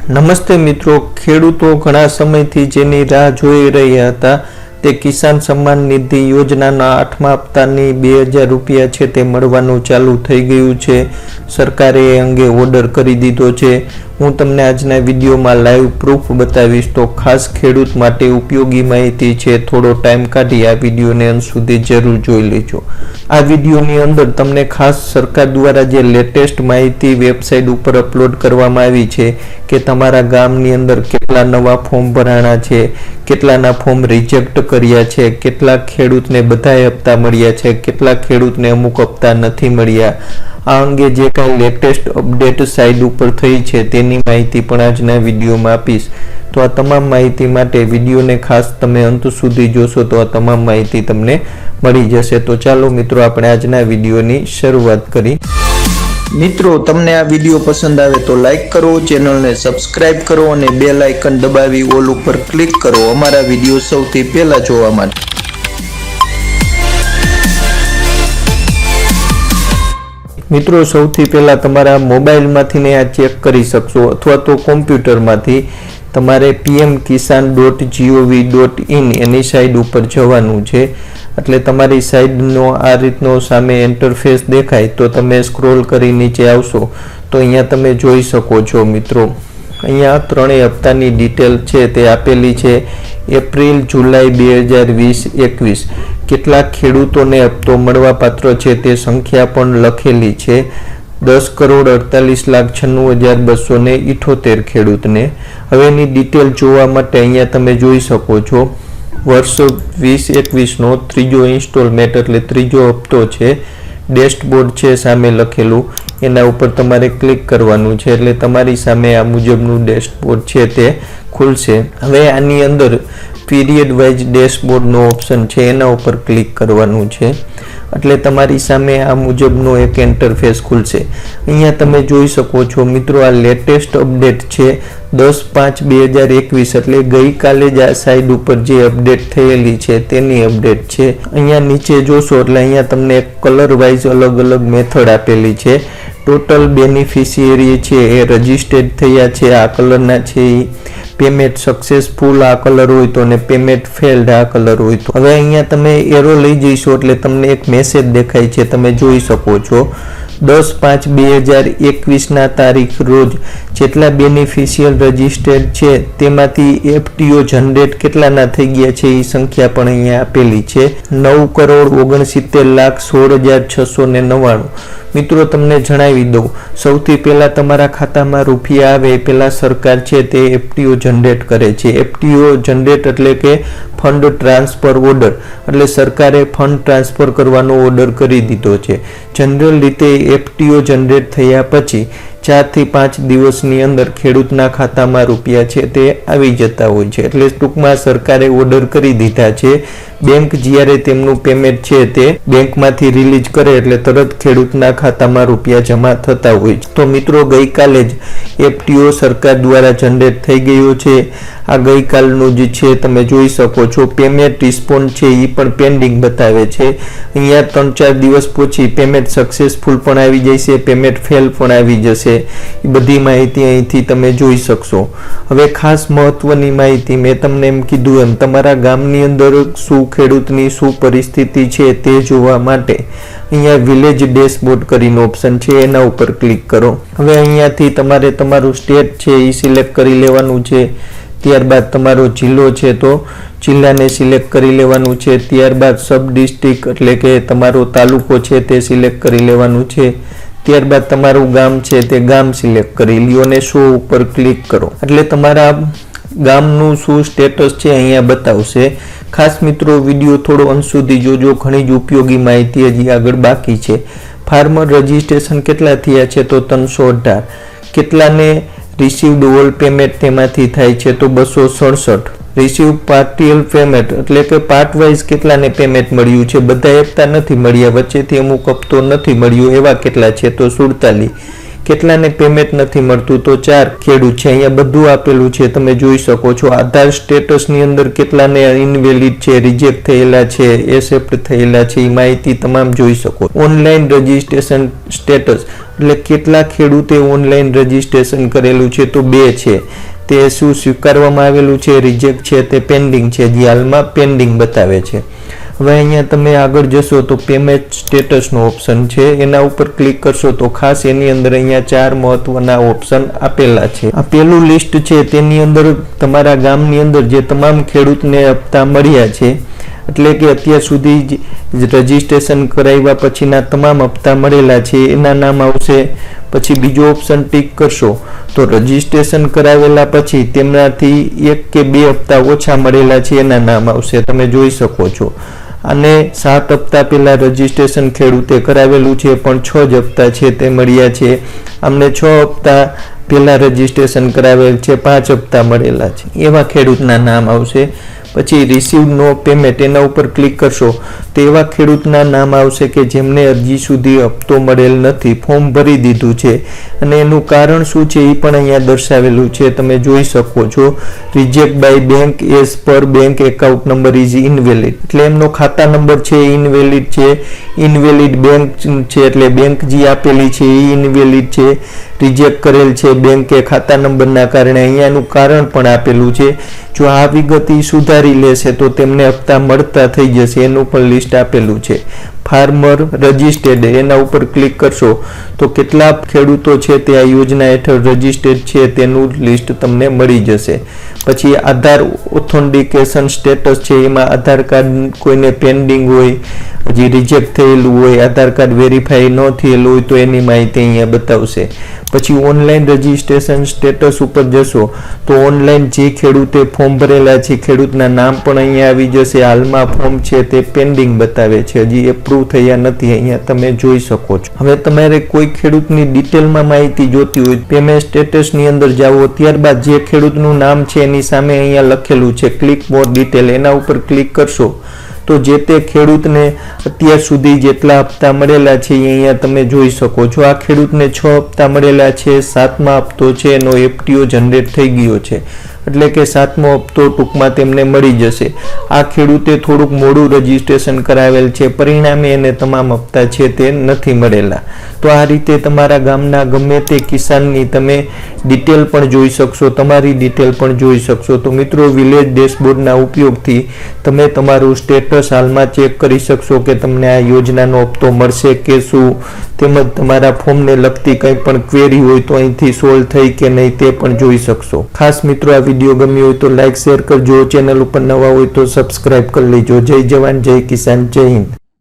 નમસ્તે મિત્રો, ખેડૂતો ઘણા સમયથી જેની રાહ જોઈ રહ્યા હતા તે કિસાન સમ્માન નિધિ યોજનાના 8મા હપ્તાની 2000 રૂપિયા છે તે મળવાનું ચાલુ થઈ ગયું છે। સરકારે એ અંગે ઓર્ડર કરી દીધો છે। હું તમને આજના વિડીયોમાં લાઈવ પ્રૂફ બતાવીશ, તો ખાસ ખેડૂત માટે ઉપયોગી માહિતી છે। થોડો ટાઈમ કાઢી આ વિડીયોને અંત સુધી જરૂર જોઈ લેજો। આ વિડીયોની અંદર તમને ખાસ સરકાર દ્વારા જે લેટેસ્ટ માહિતી વેબસાઇટ ઉપર અપલોડ કરવામાં આવી છે કે તમારા ગામની અંદર કેટલા નવા ફોર્મ ભરાણા છે, કેટલાના ફોર્મ રિજેક્ટ કર્યા છે, કેટલા ખેડૂતને બધાય હપ્તા મળ્યા છે, કેટલા ખેડૂતને અમુક હપ્તા નથી મળ્યા। આ અંગે જે કાંઈ લેટેસ્ટ અપડેટ સાઇટ ઉપર થઈ છે તેની માહિતી પણ આજના વિડીયોમાં આપીશ। તો આ તમામ માહિતી માટે વિડીયોને ખાસ તમે અંત સુધી જોશો તો આ તમામ માહિતી તમને મળી જશે। તો ચાલો મિત્રો, આપણે આજના વિડીયોની શરૂઆત કરી। મિત્રો, તમને આ વિડીયો પસંદ આવે તો લાઈક કરો, ચેનલને સબસ્ક્રાઇબ કરો અને બેલ આઇકન દબાવી ઓલ ઉપર ક્લિક કરો અમારા વિડીયો સૌથી પહેલા જોવા માટે। મિત્રો, સૌથી પહેલા તમારા મોબાઈલમાંથી આ ચેક કરી શકશો અથવા તો કોમ્પ્યુટરમાંથી તમારે pmkisan.gov.in એની સાઇટ ઉપર જવાનું છે। એટલે તમારી સાઇટનો આ રીતનો સામે ઇન્ટરફેસ દેખાય તો તમે સ્ક્રોલ કરી નીચે આવશો તો અહીંયા તમે જોઈ શકો છો। મિત્રો, અહીંયા ત્રણેય હપ્તાની ડિટેલ છે તે આપેલી છે। એપ્રિલ, જુલાઈ 2020-21 કેટલાક ખેડૂતોને હપ્તો મળવાપાત્ર છે તે સંખ્યા પણ લખેલી છે। 10,48,96,278 ખેડૂતને। હવે એની ડિટેલ જોવા માટે અહીંયા તમે જોઈ શકો છો વર્ષ 2021નો ત્રીજો ઇન્સ્ટોલમેન્ટ એટલે ત્રીજો હપ્તો છે। ડેશબોર્ડ છે સામે લખેલું, એના ઉપર તમારે ક્લિક કરવાનું છે એટલે તમારી સામે આ મુજબનું ડેશબોર્ડ છે તે ખુલશે। હવે આની અંદર પીરિયડ વાઇઝ ડેશબોર્ડનો ઓપ્શન છે એના ઉપર ક્લિક કરવાનું છે એટલે તમારી સામે આ મુજબનો એક ઇન્ટરફેસ ખુલશે। અહીંયા તમે જોઈ શકો છો મિત્રો, આ લેટેસ્ટ અપડેટ છે 10/5/2021 એટલે ગઈકાલે જ આ સાઇટ ઉપર જે અપડેટ થયેલી છે તેની અપડેટ છે। અહીંયા નીચે જોશો એટલે અહીંયા તમને કલર વાઇઝ અલગ અલગ મેથડ આપેલી છે। ટોટલ બેનિફિશિયરી છે એ રજિસ્ટર્ડ થયા છે આ કલરના છે એ, પેમેન્ટ સક્સેસફુલ આ કલર હોય તો અને પેમેન્ટ ફેલ્ડ આ કલર હોય તો। હવે અહીંયા તમે એરો લઈ જઈશો એટલે તમને એક મેસેજ દેખાય છે, તમે જોઈ શકો છો 10/5/2021 તારીખ રોજ જેટલા બેનિફિશિયલ રજિસ્ટર્ડ છે તેમાંથી એફટીઓ જનરેટ કેટલાના થઈ ગયા છે એ સંખ્યા પણ અહીંયા આપેલી છે 9,69,16,699। મિત્રો, તમને જણાવી દઉં, સૌથી પહેલા તમારા ખાતામાં રૂપિયા આવે એ પહેલા સરકાર છે તે એફટીઓ જનરેટ કરે છે। એફટીઓ જનરેટ એટલે કે ફંડ ટ્રાન્સફર ઓર્ડર, એટલે સરકારે ફંડ ટ્રાન્સફર કરવાનો ઓર્ડર કરી દીધો છે। જનરલ રીતે એફટીઓ જનરેટ થયા પછી 4 થી 5 દિવસની અંદર ખેડૂતના ખાતામાં રૂપિયા છે તે આવી જતા હોય છે। એટલે ટૂંકમાં સરકારે ઓર્ડર કરી દીધા છે। બેંક જ્યારે તેમનું પેમેન્ટ છે તે બેંકમાંથી રિલીઝ કરે એટલે તરત ખેડૂતના ખાતામાં રૂપિયા જમા થતા હોય છે। તો મિત્રો, ગઈકાલે જ એફટીઓ સરકાર દ્વારા જનરેટ થઈ ગયો છે। આ ગઈકાલનું જે છે તમે જોઈ શકો છો। પેમેન્ટ રિસ્પોન્સ છે એ પણ પેન્ડિંગ બતાવે છે। અહીંયા 3-4 દિવસ પછી પેમેન્ટ સક્સેસફુલ પણ આવી જશે, પેમેન્ટ ફેલ પણ આવી જશે। એ બધી માહિતી અહીંથી તમે જોઈ શકશો। હવે ખાસ મહત્વની માહિતી મેં તમને એમ કીધું એમ, તમારા ગામની અંદર શું ખેડૂતની શું પરિસ્થિતિ છે તે જોવા માટે અહીંયા વિલેજ ડેશબોર્ડ કરીને ઓપ્શન છે એના ઉપર ક્લિક કરો। હવે અહીંયાથી તમારે તમારું સ્ટેટ છે એ સિલેક્ટ કરી લેવાનું છે। ત્યારબાદ તમારો જિલ્લો છે તો જિલ્લાને સિલેક્ટ કરી લેવાનું છે। ત્યારબાદ સબ ડિસ્ટ્રિક્ટ એટલે કે તમારો તાલુકો છે તે સિલેક્ટ કરી લેવાનું છે। ત્યારબાદ તમારું ગામ છે તે ગામ સિલેક્ટ કરી લ્યો અને શો ઉપર ક્લિક કરો એટલે તમારા ગામનું શું સ્ટેટસ છે અહીંયા બતાવશે। ખાસ મિત્રો, વિડીયો થોડો અંત સુધી જોજો, ઘણી જ ઉપયોગી માહિતી હજી આગળ બાકી છે। ફાર્મર રજિસ્ટ્રેશન કેટલા થયા છે તો 318। કેટલાને રિસીવ્ડ ઓલ પેમેન્ટ તેમાંથી થાય છે તો 267। રિસીવ પાર્ટિયલ પેમેન્ટ એટલે કે પાર્ટ વાઇઝ કેટલાને પેમેન્ટ મળ્યું છે, બધા હપ્તા નથી મળ્યા, વચ્ચેથી અમુક હપ્તો નથી મળ્યો એવા કેટલા છે તો 47। કેટલાને પેમેન્ટ નથી મળતું, તો 4 ખેડૂત છે. અહીંયા બધું આપેલું છે, તમે જોઈ શકો છો. આધાર સ્ટેટસની અંદર કેટલાને ઇનવેલિડ છે, રિજેક્ટ થયેલા છે, એસેપ્ટ થયેલા છે, એ માહિતી તમામ જોઈ શકો. ઓનલાઈન રજીસ્ટ્રેશન સ્ટેટસ એટલે કેટલા ખેડૂતે ઓનલાઈન રજીસ્ટ્રેશન કરેલું છે, તો 2 છે. તે શું સ્વીકારવામાં આવેલું છે, રિજેક્ટ છે, તે પેન્ડિંગ છે, જે હાલમાં પેન્ડિંગ બતાવે છે. હવે અહીંયા તમે આગળ જશો તો પેમેન્ટ સ્ટેટસનો ઓપ્શન છે, એના ઉપર ક્લિક કરશો તો ખાસ એની અંદર અહીંયા 4 મહત્વના ઓપ્શન આપેલા છે. આ પેલું લિસ્ટ છે, તેની અંદર તમારા ગામની અંદર જે તમામ ખેડૂતને હપ્તા મળ્યા છે, એટલે કે અત્યાર સુધી રજીસ્ટ્રેશન કરાવ્યા પછીના તમામ હપ્તા મળેલા છે, એના નામ આવશે. પછી બીજો ઓપ્શન ટિક કરશો તો રજીસ્ટ્રેશન કરાવેલા પછી તેમનાથી 1 કે 2 હપ્તા ઓછા મળેલા છે, એના નામ આવશે. તમે જોઈ શકો છો. અને 7 હપ્તા પહેલા રજીસ્ટ્રેશન ખેડૂતે કરાવેલું છે, પણ 6 જ હપ્તા છે તે મળ્યા છે. અમને 6 હપ્તા પહેલા રજીસ્ટ્રેશન કરાવેલ છે, 5 હપ્તા મળેલા છે, એવા ખેડૂતના નામ આવશે. પછી રિસીવ નો પેમેન્ટ એના ઉપર ક્લિક કરશો તો એવા ખેડૂતના નામ આવશે કે જેમને હજી સુધી હપ્તો મળેલ નથી, ફોર્મ ભરી દીધું છે અને એનું કારણ શું છે એ પણ અહીંયા દર્શાવેલું છે, તમે જોઈ શકો છો. Reject by bank as per bank account number is invalid, એટલે એમનો ખાતા નંબર છે ઇનવેલિડ છે. ઇનવેલિડ બેંક છે એટલે બેંક જે આપેલી છે એ ઇનવેલિડ છે, રિજેક્ટ કરેલ છે બેંકે ખાતા નંબરના કારણે. અહીંયાનું કારણ પણ આપેલું છે. જો આ વિગત સુધારી લેશે તો તેમને હપ્તા મળતા થઈ જશે, એનું પણ લિસ્ટ આપેલું છે. ફાર્મર રજિસ્ટર્ડ એના ઉપર ક્લિક કરશો તો કેટલા ખેડૂતો છે તે આ યોજના હેઠળ રજિસ્ટર્ડ છે તેનું લિસ્ટ તમને મળી જશે. પછી આધાર ઓથેન્ટિકેશન સ્ટેટસ છે, એમાં આધાર કાર્ડ કોઈને પેન્ડિંગ હોય, હજી રિજેક્ટ થયેલું હોય, આધાર કાર્ડ વેરીફાઈ ન થયેલું હોય તો એની માહિતી અહીંયા બતાવશે. પછી ઓનલાઈન રજીસ્ટ્રેશન સ્ટેટસ ઉપર જશો તો ઓનલાઈન જે ખેડૂતે ફોર્મ ભરેલા છે ખેડૂતના નામ પણ અહીંયા આવી જશે. હાલમાં ફોર્મ છે તે પેન્ડિંગ બતાવે છે, હજી એપ્રુવ થયા નથી, અહીંયા તમે જોઈ શકો છો. હવે તમારે કોઈ ખેડૂતની ડિટેલમાં માહિતી જોતી હોય, પેમેન્ટ સ્ટેટસની અંદર જાઓ, ત્યારબાદ જે ખેડૂતનું નામ છે એની સામે અહીંયા લખેલું છે ક્લિક મોર ડિટેલ, એના ઉપર ક્લિક કરશો તો જે તે ખેડૂતને અત્યાર સુધી જેટલા હપ્તા મળેલા છે એ અહીંયા તમે જોઈ શકો છો. આ ખેડૂતને 6 હપ્તા મળેલા છે, 7મા હપ્તો છે એનો એફટીઓ જનરેટ થઈ ગયો છે, એટલે કે 7મો હપ્તો ટૂંકમાં તેમને મળી જશે. આ ખેડૂતે થોડુંક મોડું રજીસ્ટ્રેશન કરાવેલ છે, પરિણામે એને તમામ હપ્તા છે તે નથી મળેલા. તો આ રીતે તમારા ગામના ગમે તે કિસાનની તમે ડિટેલ પણ જોઈ શકશો, તમારી ડિટેલ પણ જોઈ શકશો. તો મિત્રો, વિલેજ ડેશબોર્ડના ઉપયોગથી તમે તમારું સ્ટેટસ હાલમાં ચેક કરી શકશો કે તમને આ યોજનાનો હપ્તો મળશે કે શું, તેમજ તમારા ફોર્મને લગતી કંઈ પણ ક્વેરી હોય તો અહીંથી સોલ્વ થઈ કે નહીં તે પણ જોઈ શકશો. ખાસ મિત્રો, આ વિડીયો ગમ્યો હોય તો લાઈક શેર કરજો, ચેનલ ઉપર નવા હોય તો સબસ્ક્રાઇબ કરી લેજો. જય જવાન જય કિસાન, જય હિન્દ.